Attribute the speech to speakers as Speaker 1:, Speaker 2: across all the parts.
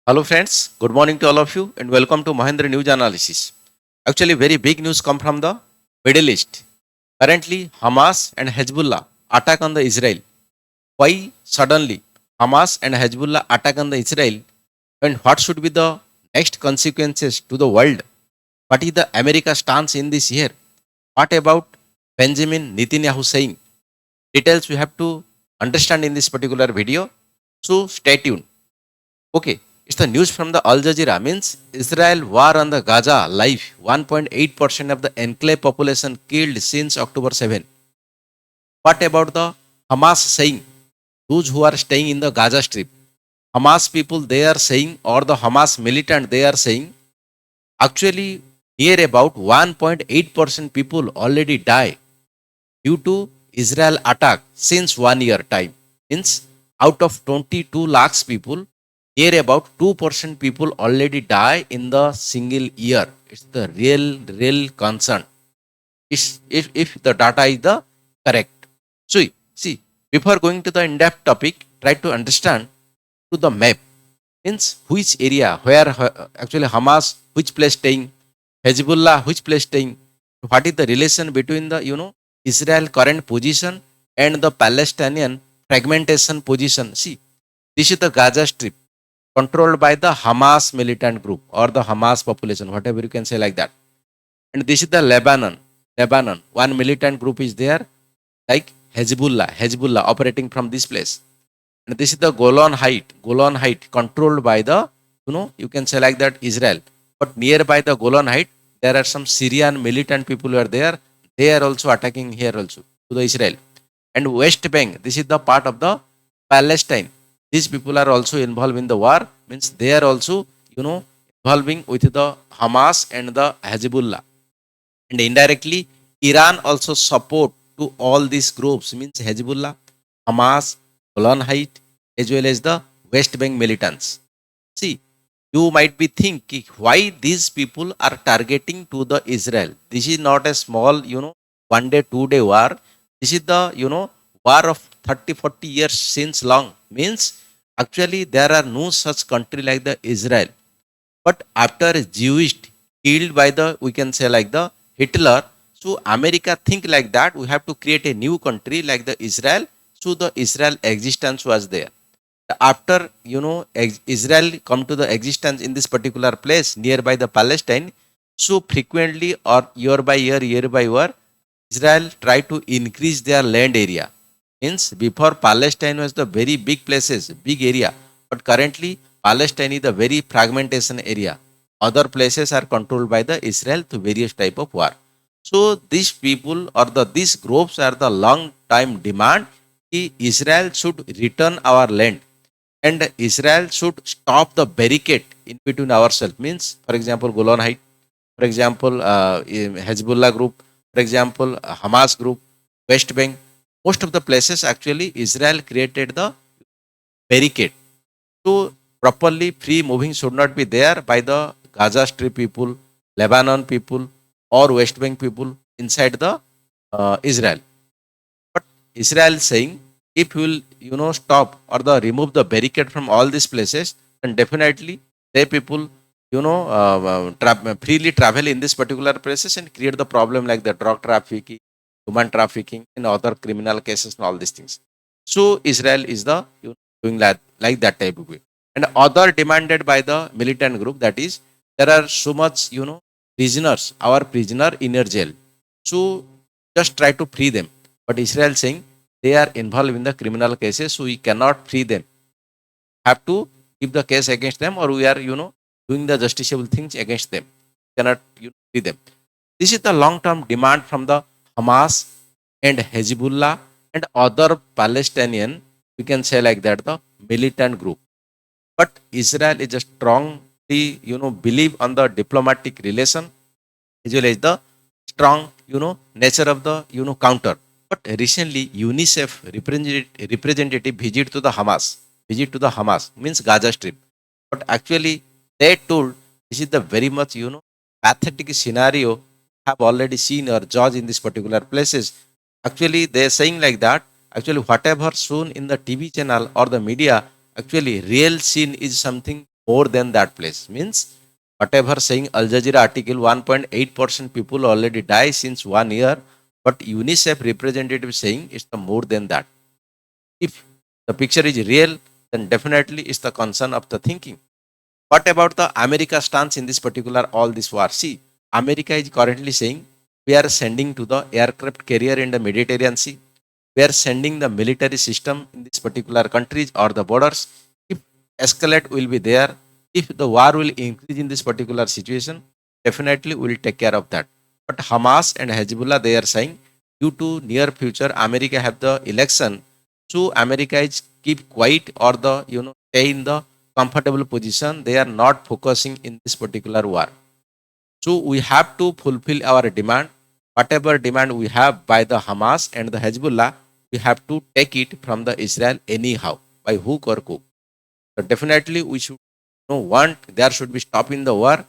Speaker 1: Hello friends, good morning to all of you and welcome to Mahendra News Analysis. Actually, very big news come from the Middle East. Currently, Hamas and Hezbollah attack on the Israel. Why suddenly Hamas and Hezbollah attack on the Israel and what should be the next consequences to the world? What is the America stance in this year? What about Benjamin Netanyahu saying? Details we have to understand in this particular video. So stay tuned. Okay, it's the news from the Al Jazeera. Means Israel war on the Gaza live. 1.8% of the enclave population killed since October 7. What about the Hamas saying? Those who are staying in the Gaza Strip. Hamas people they are saying, or the Hamas militant they are saying, actually near about 1.8% people already die due to Israel attack since 1 year time. Means out of 22 lakhs people, near about 2% people already die in the single year. It's the real concern. If the data is the correct. So see, before going to the in-depth topic, try to understand to the map. Means which area, where actually Hamas, which place staying, Hezbollah, which place staying, what is the relation between the Israel current position and the Palestinian fragmentation position. See, this is the Gaza Strip controlled by the Hamas militant group or the Hamas population, whatever you can say like that. And this is the Lebanon. Lebanon, one militant group is there, like Hezbollah operating from this place. And this is the Golan Height controlled by the, you can say like that Israel. But nearby the Golan Height, there are some Syrian militant people who are there. They are also attacking here also to the Israel. And West Bank, this is the part of the Palestine. These people are also involved in the war. Means they are also, involving with the Hamas and the Hezbollah. And indirectly, Iran also support to all these groups. Means Hezbollah, Hamas, Golan Height, as well as the West Bank militants. See, you might be thinking why these people are targeting to the Israel. This is not a small, 1 day, 2 day war. This is the, war of 30, 40 years since long. Means actually there are no such country like the Israel. But after Jewish killed by the, we can say like the Hitler, so America think like that we have to create a new country like the Israel. So the Israel existence was there. After Israel come to the existence in this particular place nearby the Palestine, so frequently or year by year, Israel try to increase their land area. Means before Palestine was the very big places, big area, but currently Palestine is the very fragmentation area. Other places are controlled by the Israel to various type of war. So these people or these groups are the long time demand कि Israel should return our land and Israel should stop the barricade in between ourselves. Means, for example, Golan Height, for example, Hezbollah group, for example, Hamas group, West Bank. Most of the places actually Israel created the barricade. So properly free moving should not be there by the Gaza Strip people, Lebanon people, or West Bank people inside the Israel. But Israel is saying if you will stop or remove the barricade from all these places, then definitely they people freely travel in this particular places and create the problem like the drug trafficking, human trafficking, and other criminal cases and all these things. So Israel is the doing like that type of way. And other demanded by the militant group, that is there are so much prisoners, our prisoner in your jail. So just try to free them. But Israel saying they are involved in the criminal cases, so we cannot free them. Have to keep the case against them, or we are doing the justiciable things against them. Cannot free them. This is the long-term demand from the Hamas and Hezbollah and other Palestinian, we can say like that, the militant group. But Israel is a strongly, believe on the diplomatic relation as well as the strong, nature of the, counter. But recently, UNICEF representative visit to the Hamas means Gaza Strip. But actually, they told this is the very much pathetic scenario have already seen or judged in these particular places. Actually, they are saying like that. Actually, whatever shown in the TV channel or the media, actually, real scene is something more than that place. Means whatever saying Al Jazeera article, 1.8% people already die since 1 year, but UNICEF representative saying it's the more than that. If the picture is real, then definitely it's the concern of the thinking. What about the America stance in this particular all this war? See, America is currently saying we are sending to the aircraft carrier in the Mediterranean Sea. We are sending the military system in this particular countries or the borders. If escalate will be there, if the war will increase in this particular situation, definitely we will take care of that. But Hamas and Hezbollah, they are saying due to near future America have the election, so America is keep quiet or the stay in the comfortable position. They are not focusing in this particular war. So we have to fulfill our demand. Whatever demand we have by the Hamas and the Hezbollah, we have to take it from the Israel anyhow, by hook or crook. So definitely we should want there should be stop in the war,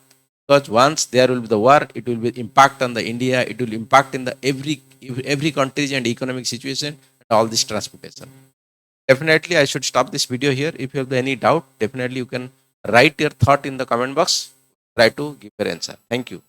Speaker 1: because once there will be the war, it will be impact on the India, it will impact in the every countries and economic situation and all this transportation. Definitely I should stop this video here. If you have any doubt, definitely you can write your thought in the comment box. Try to give your answer. Thank you.